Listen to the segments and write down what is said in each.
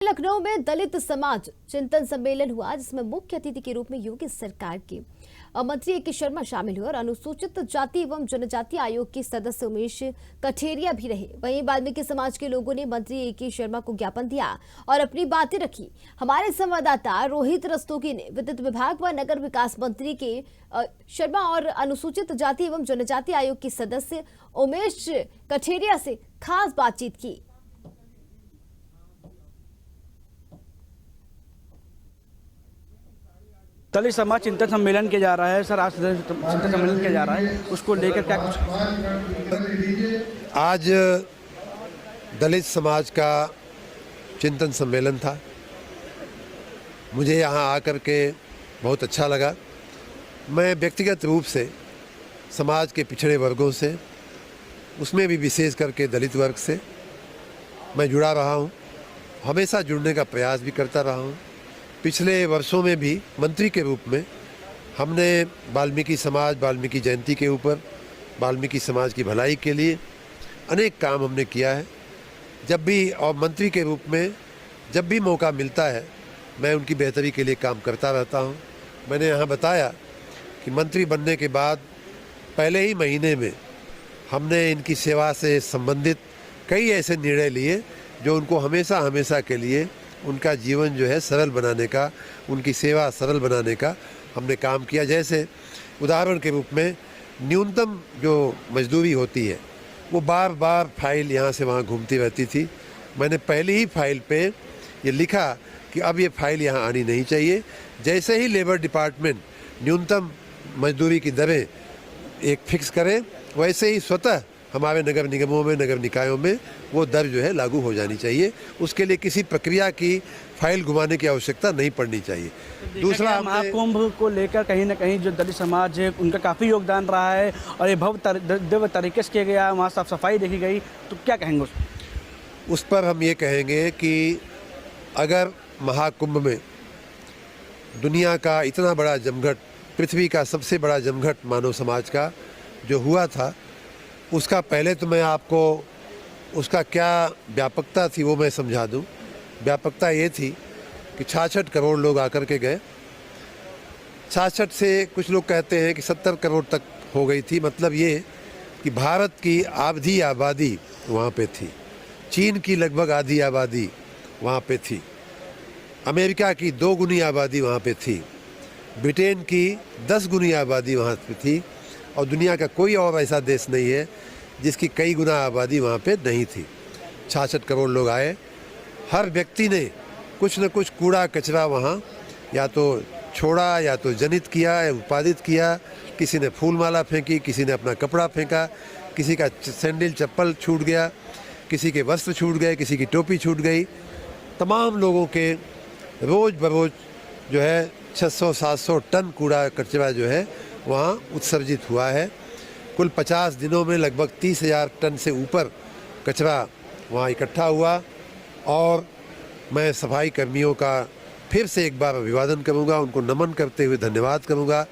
लखनऊ में दलित समाज चिंतन सम्मेलन हुआ, जिसमें मुख्य अतिथि के रूप में योगी सरकार के मंत्री ए के शर्मा शामिल हुए और अनुसूचित जाति एवं जनजाति आयोग के सदस्य उमेश कठेरिया भी रहे। वहीं वाल्मीकि समाज के लोगों ने मंत्री ए के शर्मा को ज्ञापन दिया और अपनी बातें रखी। हमारे संवाददाता रोहित रस्तोगी ने विद्युत विभाग व नगर विकास मंत्री के शर्मा और अनुसूचित जाति एवं जनजाति आयोग के सदस्य उमेश कठेरिया से खास बातचीत की। दलित समाज चिंतन सम्मेलन किया जा रहा है। सर, आज चिंतन सम्मेलन किया जा रहा है, उसको लेकर क्या कुछ? आज दलित समाज का चिंतन सम्मेलन था। मुझे यहाँ आकर के बहुत अच्छा लगा। मैं व्यक्तिगत रूप से समाज के पिछड़े वर्गों से, उसमें भी विशेष करके दलित वर्ग से मैं जुड़ा रहा हूँ, हमेशा जुड़ने का प्रयास भी करता रहा हूँ। पिछले वर्षों में भी मंत्री के रूप में हमने वाल्मीकि समाज, वाल्मीकि जयंती के ऊपर, वाल्मीकि समाज की भलाई के लिए अनेक काम हमने किया है। जब भी और मंत्री के रूप में जब भी मौका मिलता है, मैं उनकी बेहतरी के लिए काम करता रहता हूं। मैंने यहाँ बताया कि मंत्री बनने के बाद पहले ही महीने में हमने इनकी सेवा से संबंधित कई ऐसे निर्णय लिए जो उनको हमेशा हमेशा के लिए उनका जीवन जो है सरल बनाने का, उनकी सेवा सरल बनाने का हमने काम किया। जैसे उदाहरण के रूप में न्यूनतम जो मजदूरी होती है वो बार बार फाइल यहाँ से वहाँ घूमती रहती थी। मैंने पहली ही फाइल पे ये लिखा कि अब ये फाइल यहाँ आनी नहीं चाहिए। जैसे ही लेबर डिपार्टमेंट न्यूनतम मजदूरी की दरें एक फिक्स करे, वैसे ही स्वतः हमारे नगर निगमों में, नगर निकायों में वो दर जो है लागू हो जानी चाहिए। उसके लिए किसी प्रक्रिया की फाइल घुमाने की आवश्यकता नहीं पड़नी चाहिए। दूसरा, महाकुंभ को लेकर कहीं ना कहीं जो दलित समाज है उनका काफ़ी योगदान रहा है और ये भव्य तरीके से किया गया, वहाँ साफ सफाई देखी गई, तो क्या कहेंगे उस पर? हम ये कहेंगे कि अगर महाकुंभ में दुनिया का इतना बड़ा जमघट, पृथ्वी का सबसे बड़ा जमघट मानव समाज का जो हुआ था, उसका पहले तो मैं आपको उसका क्या व्यापकता थी वो मैं समझा दूं। व्यापकता ये थी कि 66 करोड़ लोग आकर के गए। 66 से कुछ लोग कहते हैं कि 70 करोड़ तक हो गई थी। मतलब ये कि भारत की आधी आबादी वहाँ पे थी, चीन की लगभग आधी आबादी वहाँ पे थी, अमेरिका की 2 गुनी आबादी वहाँ पे थी, ब्रिटेन की 10 गुनी आबादी वहाँ पे थी, और दुनिया का कोई और ऐसा देश नहीं है जिसकी कई गुना आबादी वहाँ पे नहीं थी। 66 करोड़ लोग आए। हर व्यक्ति ने कुछ न कुछ कूड़ा कचरा वहाँ या तो छोड़ा या तो जनित किया या उत्पादित किया। किसी ने फूल माला फेंकी, किसी ने अपना कपड़ा फेंका, किसी का सैंडल चप्पल छूट गया, किसी के वस्त्र छूट गए, किसी की टोपी छूट गई। तमाम लोगों के रोज़ बरोज़ जो है 600-700 टन कूड़ा कचरा जो है वहाँ उत्सर्जित हुआ है। कुल 50 दिनों में लगभग 30,000 टन से ऊपर कचरा वहाँ इकट्ठा हुआ। और मैं सफाई कर्मियों का फिर से एक बार अभिवादन करूँगा, उनको नमन करते हुए धन्यवाद करूँगा।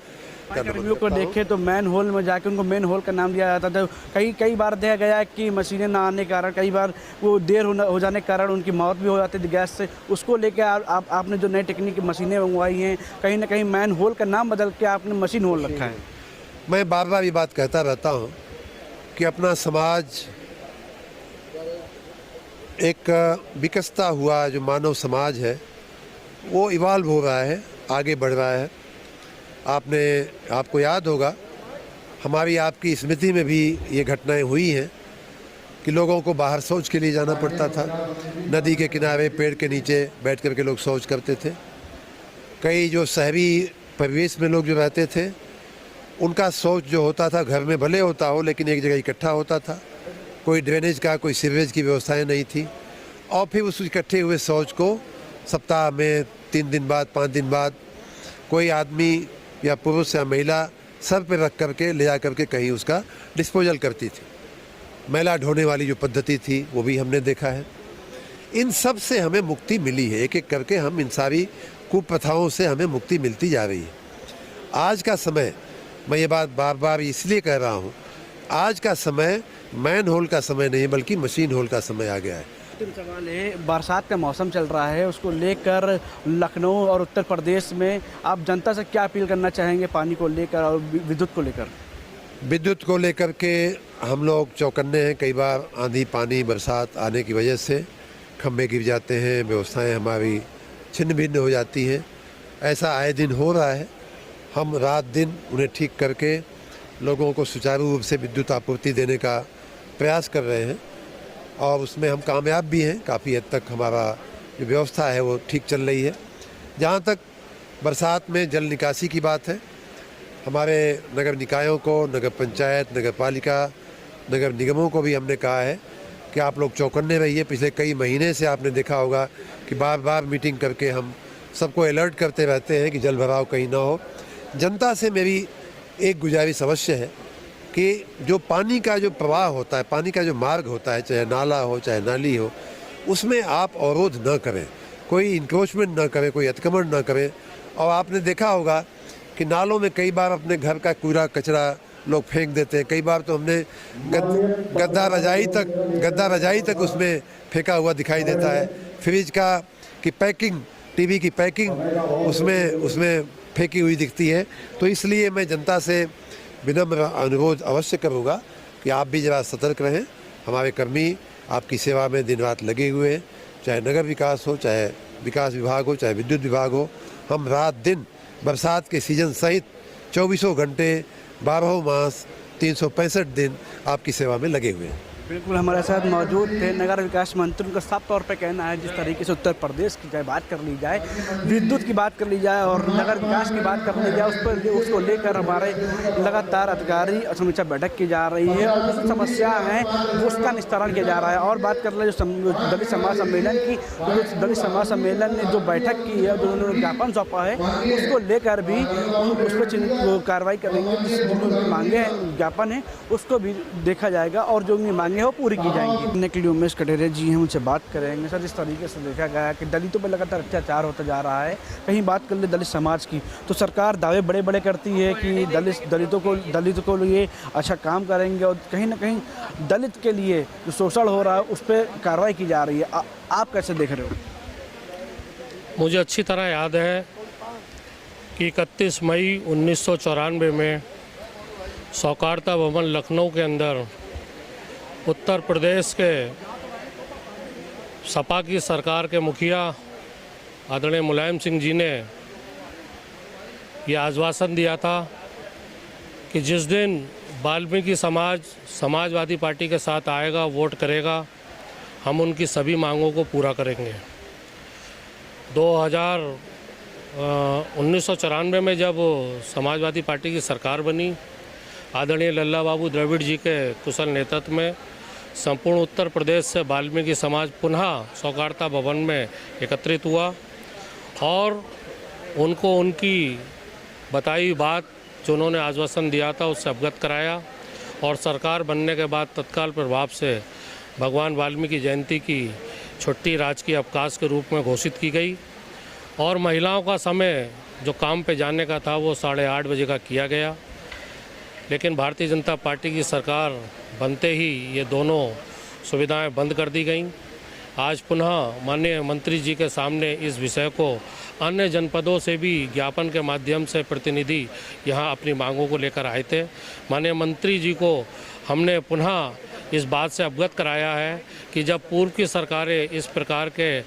कर्मियों को देखें तो मैन होल में जाके उनको मैन होल का नाम दिया जाता था। कई बार देखा गया है कि मशीनें ना आने के कारण, कई बार वो देर हो जाने के कारण उनकी मौत भी हो जाती थी गैस से। उसको लेके आपने जो नई टेक्निक की मशीनें मंगवाई हैं, कहीं ना कहीं मैन होल का नाम बदल के आपने मशीन होल रखा है। मैं बार बार ये बात कहता रहता हूँ कि अपना समाज एक विकसता हुआ जो मानव समाज है वो इवाल्व हो रहा है, आगे बढ़ रहा है। आपको याद होगा, हमारी आपकी स्मृति में भी ये घटनाएं हुई हैं कि लोगों को बाहर शौच के लिए जाना पड़ता था। नदी के किनारे पेड़ के नीचे बैठ कर के लोग शौच करते थे। कई जो शहरी परिवेश में लोग जो रहते थे, उनका शौच जो होता था घर में भले होता हो, लेकिन एक जगह इकट्ठा होता था। कोई ड्रेनेज का, कोई सीवरेज की व्यवस्थाएं नहीं थी। और फिर उस इकट्ठे हुए शौच को सप्ताह में 3 दिन बाद, 5 दिन बाद कोई आदमी या पुरुष या महिला सर पे रख करके ले जा करके कहीं उसका डिस्पोजल करती थी। मैला ढोने वाली जो पद्धति थी वो भी हमने देखा है। इन सब से हमें मुक्ति मिली है। एक एक करके हम इन सारी कुप्रथाओं से हमें मुक्ति मिलती जा रही है। आज का समय, मैं ये बात बार बार इसलिए कह रहा हूँ, आज का समय मैन होल का समय नहीं बल्कि मशीन होल का समय आ गया है। अंतिम सवाल है, बरसात का मौसम चल रहा है, उसको लेकर लखनऊ और उत्तर प्रदेश में आप जनता से क्या अपील करना चाहेंगे पानी को लेकर और विद्युत को लेकर? विद्युत को लेकर के हम लोग चौकन्ने हैं। कई बार आंधी पानी बरसात आने की वजह से खंभे गिर जाते हैं, व्यवस्थाएं हमारी छिन्न भिन्न हो जाती हैं। ऐसा आए दिन हो रहा है। हम रात दिन उन्हें ठीक करके लोगों को सुचारू रूप से विद्युत आपूर्ति देने का प्रयास कर रहे हैं और उसमें हम कामयाब भी हैं। काफ़ी हद तक हमारा जो व्यवस्था है वो ठीक चल रही है। जहाँ तक बरसात में जल निकासी की बात है, हमारे नगर निकायों को, नगर पंचायत, नगर पालिका, नगर निगमों को भी हमने कहा है कि आप लोग चौकन्ने रहिए। पिछले कई महीने से आपने देखा होगा कि बार बार मीटिंग करके हम सबको अलर्ट करते रहते हैं कि जल भराव कहीं ना हो। जनता से मेरी एक गुजारिश अवश्य है कि जो पानी का जो प्रवाह होता है, पानी का जो मार्ग होता है, चाहे नाला हो चाहे नाली हो, उसमें आप अवरोध न करें, कोई इंक्रोचमेंट न करें, कोई अतिक्रमण न करें। और आपने देखा होगा कि नालों में कई बार अपने घर का कूड़ा कचरा लोग फेंक देते हैं। कई बार तो हमने गद्दा रजाई तक उसमें फेंका हुआ दिखाई देता है। फ्रिज की पैकिंग, टीवी की पैकिंग उसमें फेंकी हुई दिखती है। तो इसलिए मैं जनता से विनम्र अनुरोध अवश्य करूँगा कि आप भी ज़रा सतर्क रहें। हमारे कर्मी आपकी सेवा में दिन रात लगे हुए हैं, चाहे नगर विकास हो, चाहे विकास विभाग हो, चाहे विद्युत विभाग हो। हम रात दिन बरसात के सीजन सहित 24 घंटे 12 मास 365 दिन आपकी सेवा में लगे हुए हैं। बिल्कुल हमारे साथ मौजूद थे नगर विकास मंत्री। उनका साफ तौर पे कहना है जिस तरीके से उत्तर प्रदेश की चाहे बात कर ली जाए, विद्युत की बात कर ली जाए और नगर विकास की बात कर ली जाए, उसको लेकर हमारे लगातार अधिकारी और समीक्षा बैठक की जा रही है और जो समस्या हैं उसका निस्तारण किया जा रहा है। और बात कर ले जो दलित समाज सम्मेलन की, तो दलित समाज सम्मेलन ने जो बैठक की है, जो उन्होंने ज्ञापन सौंपा है, उसको लेकर भी उस पर कार्रवाई करेंगे। जो मांगे हैं, ज्ञापन है, उसको भी देखा जाएगा और जो उनकी मांगे वो पूरी की जाएंगी। के लिए उमेश कटेरिया जी हम उनसे बात करेंगे। सर, जिस तरीके से देखा गया है कि दलितों पर लगातार अत्याचार होता जा रहा है, कहीं बात कर ले दलित समाज की तो सरकार दावे बड़े बड़े करती है कि दलितों को लिए अच्छा काम करेंगे और कहीं ना कहीं दलित के लिए जो शोषण हो रहा है उस पर कार्रवाई की जा रही है। आप कैसे देख रहे हो? मुझे अच्छी तरह याद है कि 31 मई 1994 में सौकार्ता भवन लखनऊ के अंदर उत्तर प्रदेश के सपा की सरकार के मुखिया आदरणीय मुलायम सिंह जी ने ये आश्वासन दिया था कि जिस दिन वाल्मीकि समाजवादी पार्टी के साथ आएगा, वोट करेगा, हम उनकी सभी मांगों को पूरा करेंगे। 1994 में जब समाजवादी पार्टी की सरकार बनी, आदरणीय लल्ला बाबू द्रविड़ जी के कुशल नेतृत्व में संपूर्ण उत्तर प्रदेश से वाल्मीकि समाज पुनः सौकार्ता भवन में एकत्रित हुआ और उनको उनकी बताई बात जो उन्होंने आश्वासन दिया था उससे अवगत कराया और सरकार बनने के बाद तत्काल प्रभाव से भगवान वाल्मीकि जयंती की छुट्टी राजकीय अवकाश के रूप में घोषित की गई और महिलाओं का समय जो काम पे जाने का था वो 8:30 बजे का किया गया। लेकिन भारतीय जनता पार्टी की सरकार बनते ही ये दोनों सुविधाएं बंद कर दी गईं। आज पुनः माननीय मंत्री जी के सामने इस विषय को अन्य जनपदों से भी ज्ञापन के माध्यम से प्रतिनिधि यहाँ अपनी मांगों को लेकर आए थे। माननीय मंत्री जी को हमने पुनः इस बात से अवगत कराया है कि जब पूर्व की सरकारें इस प्रकार के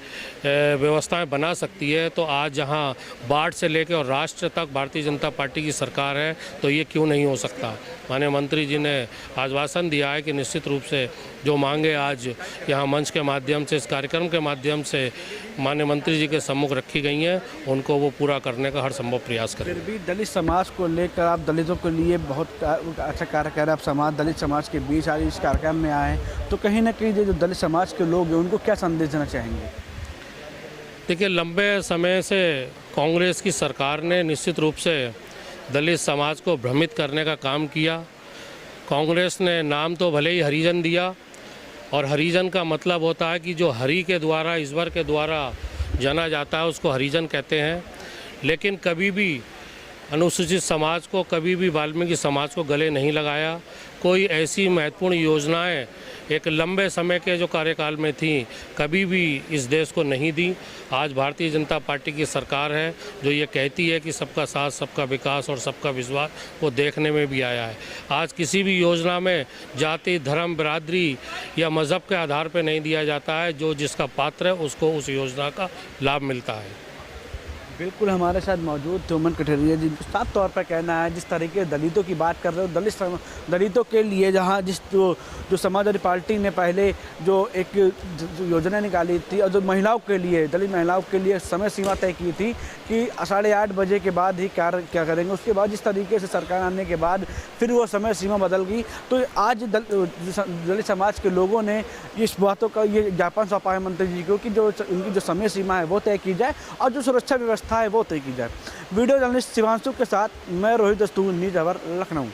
व्यवस्थाएं बना सकती है तो आज जहां बाढ़ से लेकर और राष्ट्र तक भारतीय जनता पार्टी की सरकार है तो ये क्यों नहीं हो सकता। माननीय मंत्री जी ने आश्वासन दिया है कि निश्चित रूप से जो मांगे आज यहाँ मंच के माध्यम से, इस कार्यक्रम के माध्यम से माननीय मंत्री जी के सम्मुख रखी गई हैं, उनको वो पूरा करने का हर संभव प्रयास करें। फिर भी दलित समाज को लेकर आप दलितों के लिए बहुत अच्छा कार्य कर रहे हैं। आप दलित समाज के बीच आज इस कार्यक्रम में आए तो कहीं ना कहीं जो दलित समाज के लोग हैं उनको क्या संदेश देना चाहेंगे? देखिए, लंबे समय से कांग्रेस की सरकार ने निश्चित रूप से दलित समाज को भ्रमित करने का काम किया। कांग्रेस ने नाम तो भले ही हरिजन दिया और हरिजन का मतलब होता है कि जो हरि के द्वारा, ईश्वर के द्वारा जाना जाता है उसको हरिजन कहते हैं। लेकिन कभी भी अनुसूचित समाज को, कभी भी वाल्मीकि समाज को गले नहीं लगाया। कोई ऐसी महत्वपूर्ण योजनाएं एक लंबे समय के जो कार्यकाल में थी कभी भी इस देश को नहीं दी। आज भारतीय जनता पार्टी की सरकार है जो ये कहती है कि सबका साथ, सबका विकास और सबका विश्वास, वो देखने में भी आया है। आज किसी भी योजना में जाति, धर्म, बिरादरी या मज़हब के आधार पर नहीं दिया जाता है। जो जिसका पात्र है उसको उस योजना का लाभ मिलता है। बिल्कुल हमारे साथ मौजूद थे उमन कठेरिया जी। साफ तौर पर कहना है जिस तरीके दलितों की बात कर रहे हो, दलितों के लिए जहां जो समाजवादी पार्टी ने पहले जो एक योजना निकाली थी और जो महिलाओं के लिए, दलित महिलाओं के लिए समय सीमा तय की थी कि 8:30 बजे के बाद ही क्या करेंगे, उसके बाद जिस तरीके से सरकार आने के बाद फिर वो समय सीमा बदल गई। तो आज दलित समाज के लोगों ने इस बातों का ये ज्ञापन सौंपा है मंत्री जी को कि जो उनकी जो समय सीमा है वो तय की जाए और जो सुरक्षा व्यवस्था है वो तय की जाए। वीडियो जर्नलिस्ट शिवांशु के साथ मैं रोहित दस्तूर, न्यूज़ आवर, लखनऊ।